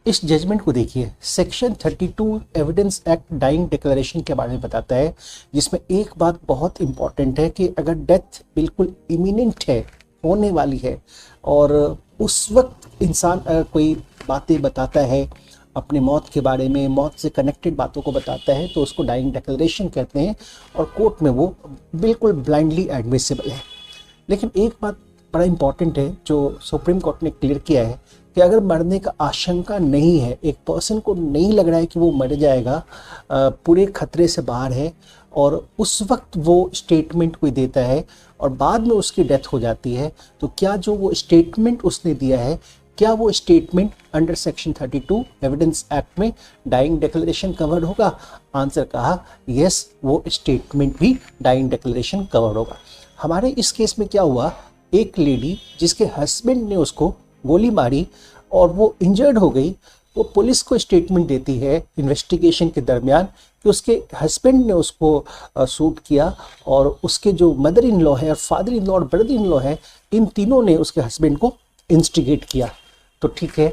इस जजमेंट को देखिए, section 32 evidence act dying declaration के बारे में बताता है, जिसमें एक बात बहुत इंपॉर्टेंट है कि अगर डेथ बिल्कुल इमिनेंट है, होने वाली है, और उस वक्त इंसान अगर कोई बातें बताता है अपने मौत के बारे में, मौत से कनेक्टेड बातों को बताता है, तो उसको डाइंग डिक्लेरेशन कहते हैं और कोर्ट में वो बिल्कुल ब्लाइंडली एडमिसिबल है। लेकिन एक बात बड़ा इंपॉर्टेंट है जो सुप्रीम कोर्ट ने क्लियर किया है कि अगर मरने का आशंका नहीं है, एक पर्सन को नहीं लग रहा है कि वो मर जाएगा, पूरे खतरे से बाहर है, और उस वक्त वो स्टेटमेंट कोई देता है और बाद में उसकी डेथ हो जाती है, तो क्या जो वो स्टेटमेंट उसने दिया है, क्या वो statement under section 32 evidence act में डाइंग डिक्लेरेशन कवर होगा? आंसर कहा यस, वो स्टेटमेंट भी डाइंग डिक्लेरेशन कवर होगा। हमारे इस केस में क्या हुआ, एक लेडी जिसके हस्बैंड ने उसको गोली मारी और वो इंजर्ड हो गई, वो पुलिस को स्टेटमेंट देती है इन्वेस्टिगेशन के दरमियान कि उसके हस्बैंड ने उसको शूट किया, और उसके जो मदर इन लॉ है और फादर इन लॉ और ब्रदर इन लॉ है, इन तीनों ने उसके हस्बैंड को इंस्टिगेट किया। तो ठीक है,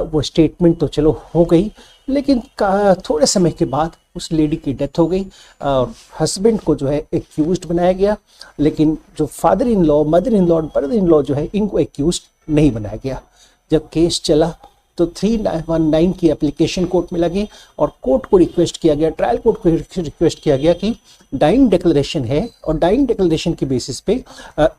वो स्टेटमेंट तो चलो हो गई, लेकिन थोड़े समय के बाद उस लेडी की डेथ हो गई। हस्बैंड को जो है एक्यूज्ड बनाया गया, लेकिन जो father in law, mother in law और ब्रदर इन लॉ जो है, इनको एक्यूज्ड नहीं बनाया गया। जब केस चला तो 319 की एप्लीकेशन कोर्ट में लगी और कोर्ट को रिक्वेस्ट किया गया, ट्रायल कोर्ट को रिक्वेस्ट किया गया कि डाइंग डिक्लेरेशन है और डाइंग डिक्लेरेशन की बेसिस पे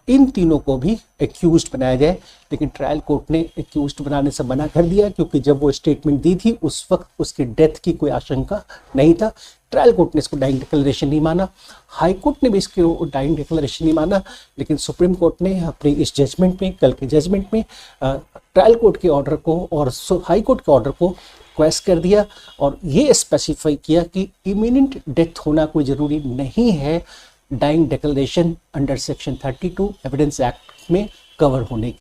इन तीनों को भी एक्यूज्ड बनाया जाए। लेकिन ट्रायल कोर्ट ने एक्यूज्ड बनाने से मना कर दिया, क्योंकि जब वो स्टेटमेंट दी थी उस वक्त उसकी डेथ की कोई आशंका नहीं था। ट्रायल कोर्ट ने इसको डाइंग डिक्लेरेशन नहीं माना, हाई कोर्ट ने भी इसको डाइंग डिक्लेरेशन नहीं माना, लेकिन सुप्रीम कोर्ट ने अपनी इस जजमेंट में, कल के जजमेंट में, ट्रायल कोर्ट के ऑर्डर को और हाई कोर्ट के ऑर्डर को क्वेश्चन कर दिया और ये स्पेसिफाई किया कि इमिनेंट डेथ होना कोई ज़रूरी नहीं है dying declaration under section 32 evidence act में कवर होने की।